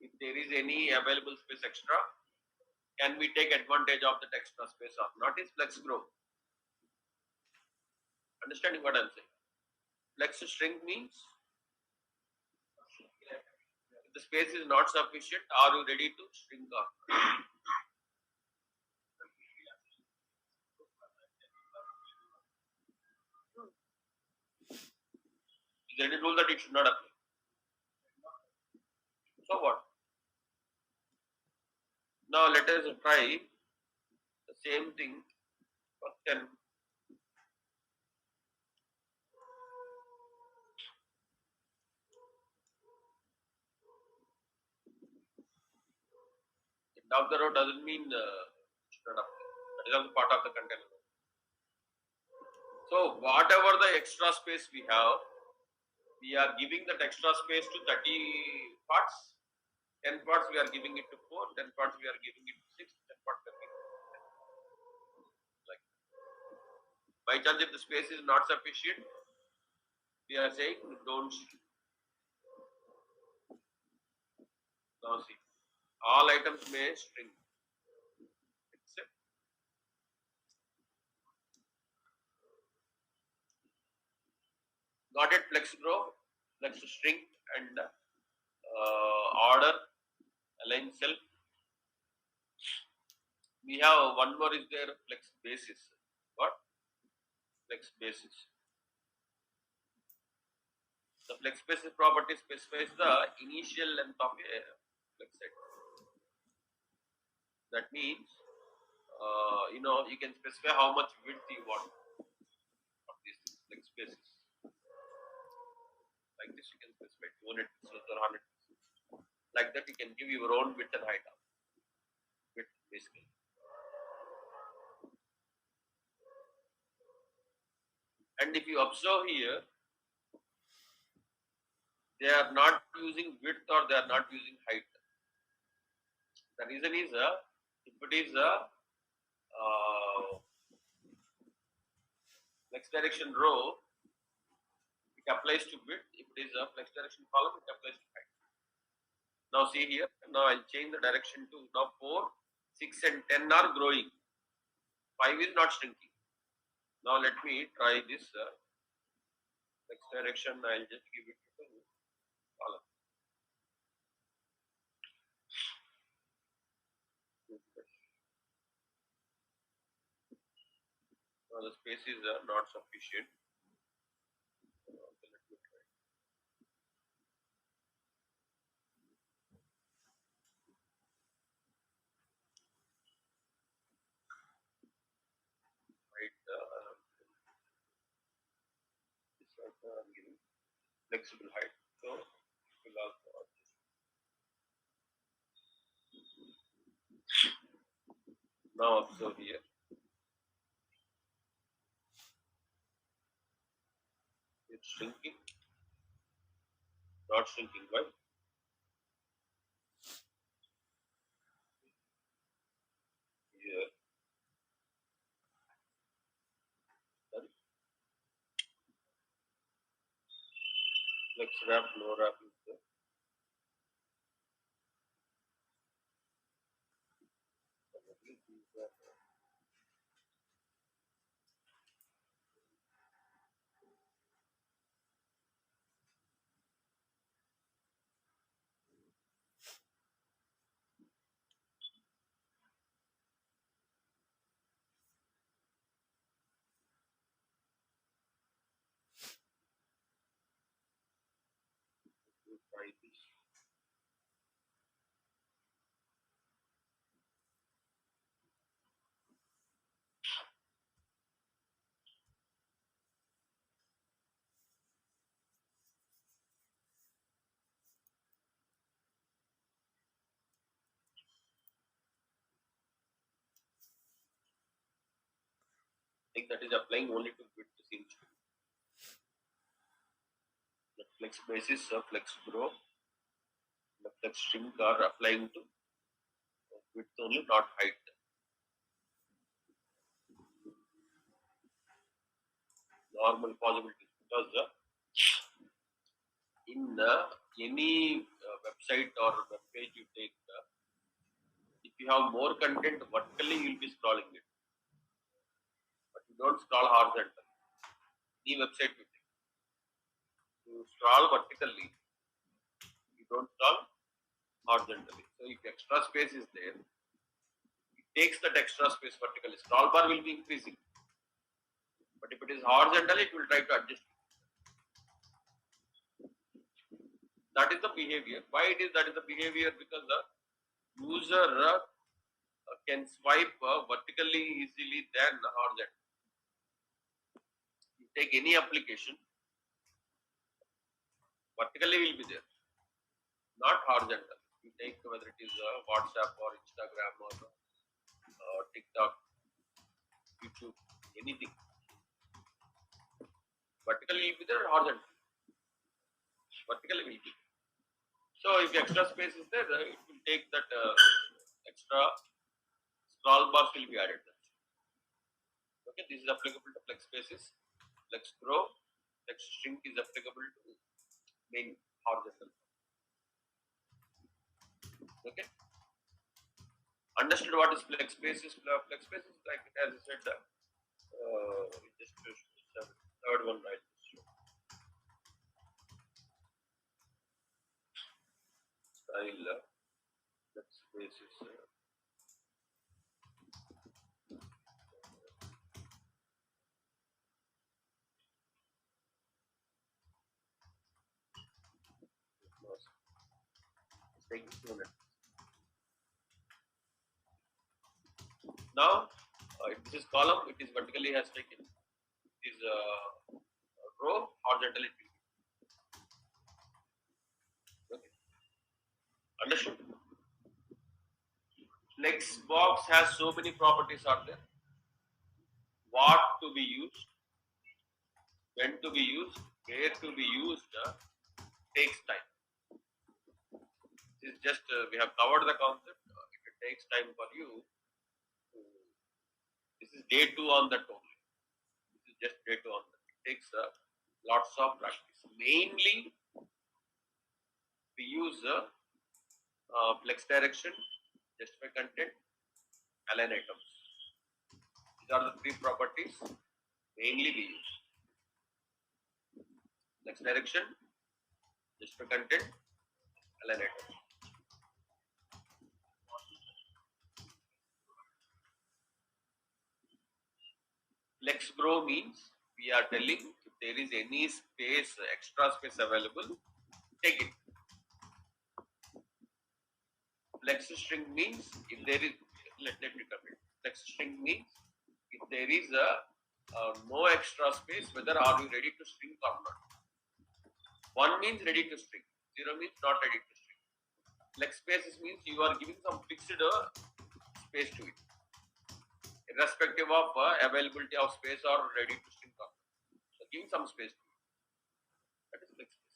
if there is any available space extra, can we take advantage of that extra space or not is flex grow. Understanding what I'm saying? Flex string means if the space is not sufficient, are you ready to shrink up? Is there any rule that it should not apply? So what? Now let us try the same thing for 10. Down the road doesn't mean should not apply. That is also part of the container. So whatever the extra space we have, we are giving that extra space to 30 parts. 10 parts we are giving it to 4, 10 parts we are giving it to 6, 10 parts we are giving it to 10. Like by chance if the space is not sufficient, we are saying don't see. Now see, all items may string. Except got it, flex grow, flex string and order, align self. We have one more is there, flex basis. What? Flex basis. The flex basis property specifies the initial length of a flex set. That means, you can specify how much width you want of this flex basis. Like this, you can specify 200 pixels or 100 pixels. Like that, you can give your own width and height of width basically. And if you observe here, they are not using width or they are not using height. The reason is if it is Flex direction row, it applies to width. If it is a flex direction column, it applies to height. Now see here, now I'll change the direction to now 4, 6 and 10 are growing. 5 is not shrinking. Now let me try this flex direction. I'll just give it to column. Now the space is not sufficient. Okay, let me try. Height, this one I'm giving flexible height. So we'll also adjust. Now observe here. It's shrinking, not shrinking. Why? Here, then flex wrap, low wrap is there. Probably these are to try this. I think that is applying only to width seems to be. The flex basis, flex grow, the flex shrink are applying to width only, not height. Normal possibilities because in any website or web page you take, if you have more content vertically, you will be scrolling it, but you don't scroll horizontally. Any website you take, you scroll vertically, you don't scroll horizontally. So if extra space is there, it takes that extra space vertically. Scroll bar will be increasing, but if it is horizontal, it will try to adjust. That is the behavior. Why it is that is the behavior? Because the user can swipe vertically easily than horizontal. You take any application, vertically will be there, not horizontal. You take whether it is WhatsApp or Instagram or TikTok, YouTube, anything. Vertically will be there, horizontal. Vertically will be. So if extra space is there, it will take that extra scroll bars will be added. Okay, this is applicable to flex spaces. Flex grow, flex shrink is applicable to main horizontal. Okay, understood what is flex spaces? Flex spaces, like as I said, just third one, right? Style flex spaces. Take this one. Now, this is column. It is vertically has taken. It is row horizontally. Okay, understood. Flexbox has so many properties are there. What to be used, when to be used, where to be used takes time. This is just we have covered the concept. If it takes time for you, this is day 2 on that only. This is just day to on that. It takes lots of practice. Mainly, we use flex direction, justify content, align items. These are the three properties mainly we use. Flex direction, justify content, align items. Flex grow means we are telling if there is any space, extra space available, take it. Flex string means if there is, let me come in. Flex string means if there is no extra space, whether are you ready to string or not. 1 means ready to string, 0 means not ready to string. Flex spaces means you are giving some fixed space to it, irrespective of availability of space or ready to string or not. So giving some space to it. That is flex spaces.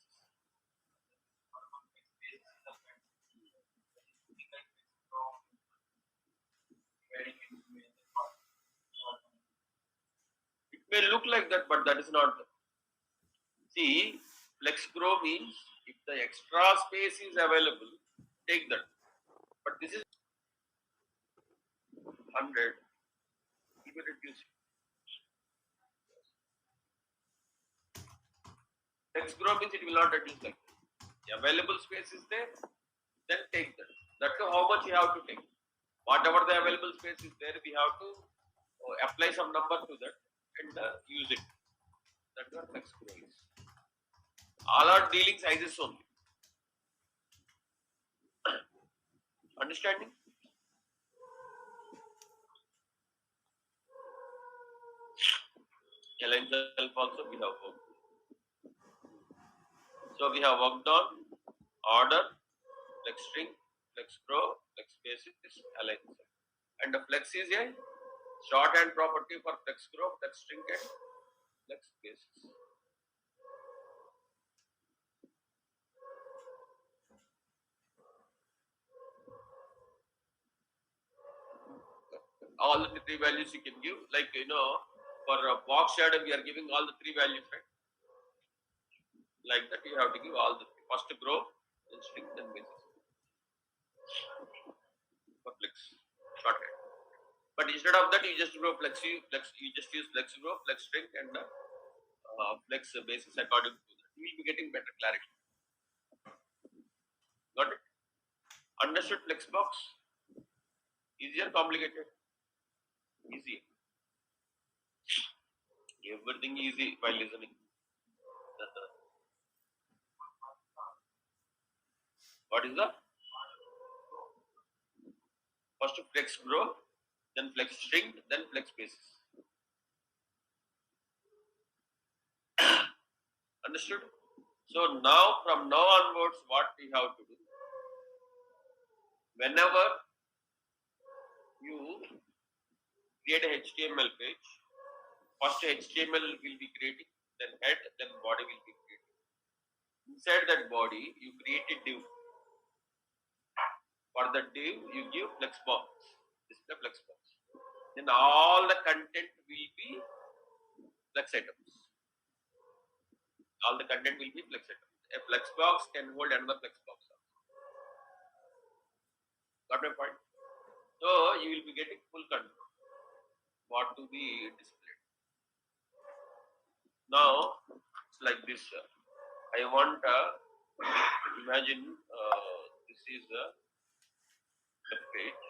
It may look like that, but that is not. See, flex grow means if the extra space is available, take that. But this is 100, you will reduce it. Flex grow means it will not reduce like that. The available space is there, then take that. That's how much you have to take. Whatever the available space is there, we have to apply some number to that and use it. That's what flex grow is. All are dealing sizes only. Understanding? Align self also we have worked. So we have worked on order, flex string, flex grow, flex spaces, align self. And the flex is a shorthand property for flex grow, flex string, and flex spaces. All the three values you can give, like for a box shadow, we are giving all the three values, right? Like that, you have to give all the three. First grow, then string, then basis. For flex, shorthand. But instead of that, you just grow flex, you just use flex grow, flex string, and flex basis according to that. You will be getting better clarity. Got it? Understood flex box? Easier, complicated? Easy. Everything easy while listening. What is the first flex grow, then flex string, then flex basis. Understood? So now, from now onwards, what we have to do? Whenever you create a HTML page, first HTML will be creating, then head, then body will be creating. Inside that body, you create a div. For the div, you give Flexbox, display Flexbox. Then all the content will be flex items. All the content will be flex items. A Flexbox can hold another Flexbox. Got my point? So you will be getting full control what to be displayed. Now it's like this. I want imagine this is the page.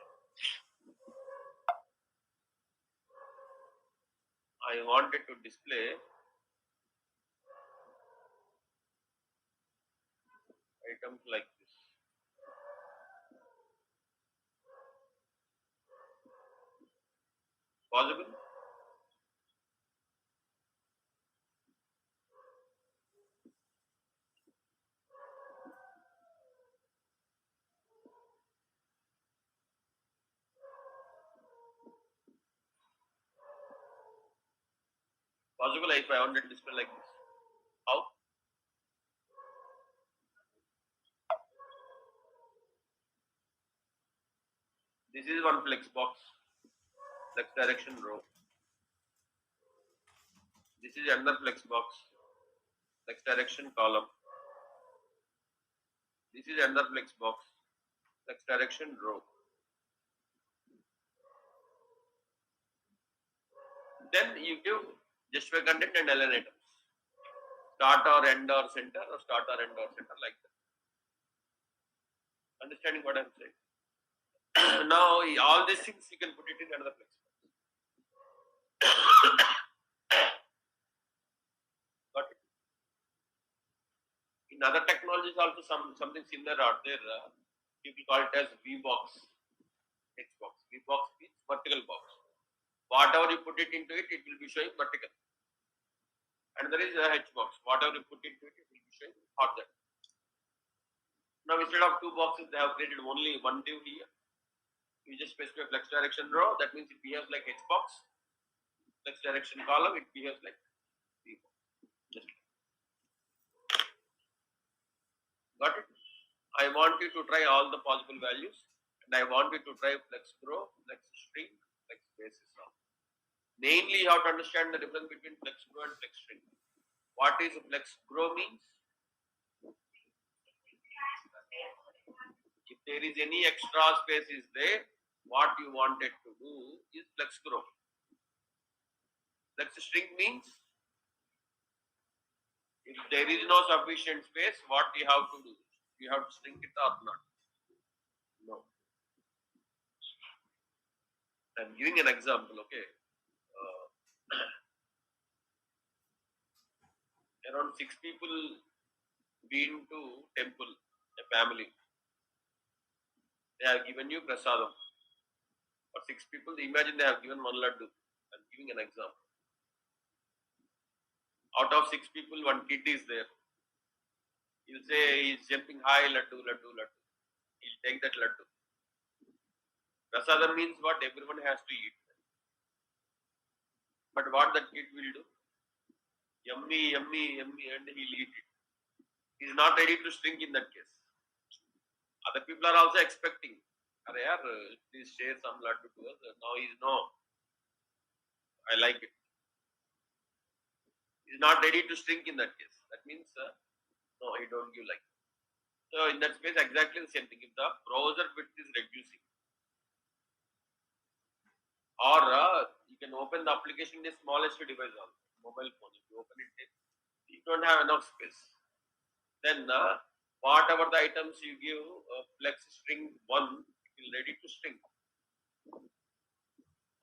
I wanted to display items like this. Possible? Possible if I wanted to display like this. How? This is one flex box, flex direction row. This is another flex box, flex direction column. This is another flex box, flex direction row. Then you give justify content and LN items. Start or end or center, or start or end or center, like that. Understanding what I'm saying? Now all these things you can put it in another flex box. Got it? In other technologies also something similar out there. People call it as V box, H box. V box means vertical box. Whatever you put it into it, it will be showing vertical. And there is a H box. Whatever you put into it, it will be showing horizontal. Now instead of two boxes, they have created only one div here. You just specify flex direction row. That means it behaves like H box. Flex direction column, it behaves like V box. Just got it? I want you to try all the possible values, and I want you to try flex grow, flex string, flex basis. Mainly, you have to understand the difference between flex grow and flex string. What is flex grow means? If there is any extra space is there, what you wanted to do is flex grow. Flex string means if there is no sufficient space, what you have to do? You have to string it or not? No. I'm giving an example, okay? Around 6 people been to temple, a family. They have given you prasadam. For 6 people, imagine they have given one laddu. I'm giving an example. Out of 6 people, one kid is there. He'll say he's jumping high, laddu, laddu, laddu. He'll take that laddu. Prasadam means what? Everyone has to eat. But what that kid will do? Yummy, yummy, yummy, and he'll eat it. He's not ready to string in that case. Other people are also expecting. Please share some laddu to us. Now he's no. I like it. He's not ready to string in that case. That means no, he don't give like. So in that space, exactly the same thing. If the browser width is reducing, or you can open the application in the smallest device on mobile phone. If you open it, you don't have enough space. Then whatever the items you give flex string 1, it will ready to string,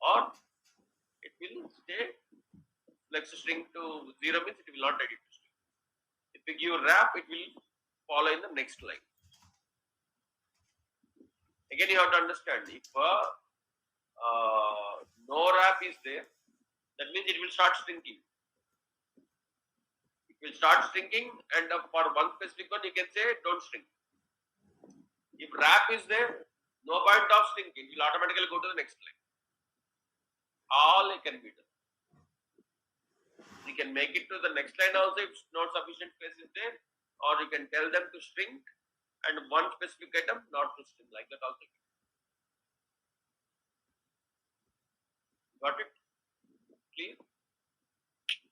or it will stay flex string to 0 means it will not ready to string. If you give wrap, it will follow in the next line. Again, you have to understand if no wrap is there, that means it will start stringing. It will start stringing, and for one specific one, you can say don't string. If wrap is there, no point of stringing, it will automatically go to the next line. All it can be done. You can make it to the next line also if not sufficient space is there, or you can tell them to string and one specific item not to string, like that also. Got it? Clear?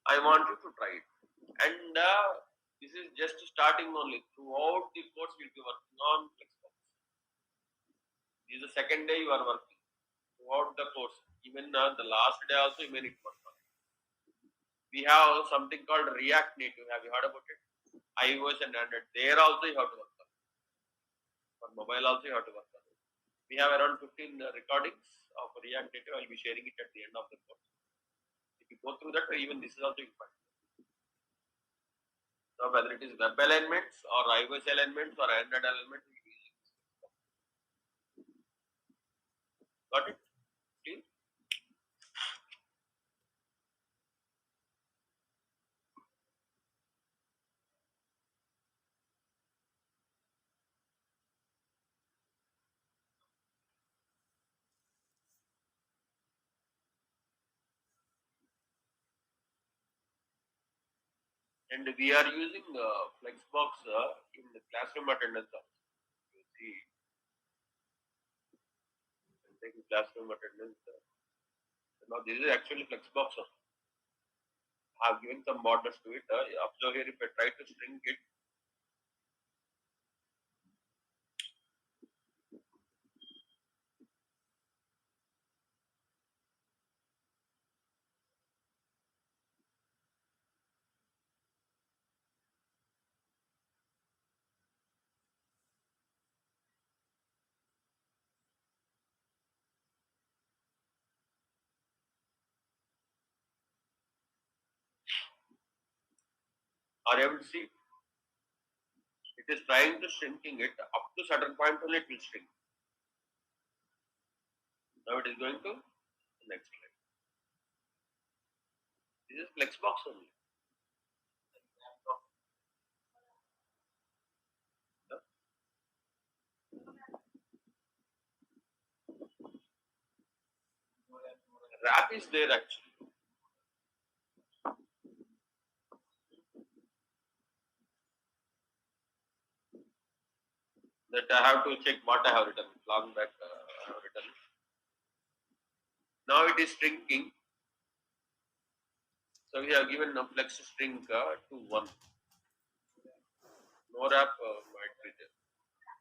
I want you to try it. And this is just starting only. Throughout the course, we'll be working on Flexbox. This is the second day you are working. Throughout the course, even the last day also, you may need to work on it. We have something called React Native. Have you heard about it? iOS and Android. There also you have to work on it. For mobile also you have to work on it. We have around 15 recordings of React Native. I'll be sharing it at the end of the course. If you go through that, even this is also important. So whether it is web elements or iOS elements or Android elements, we will use this. Got it? Clear? And we are using Flexbox in the classroom attendance also. You see, take classroom attendance. Now this is actually Flexbox. I've given some borders to it. Observe here, if I try to shrink it, are you able to see? It is trying to shrinking it up to certain point only it will shrink. Now it is going to the next slide. This is Flexbox only. The wrap is there actually. That I have to check what I have written. Long back I have written. Now it is shrinking. So we have given a flex shrink to 1. No wrap might be there.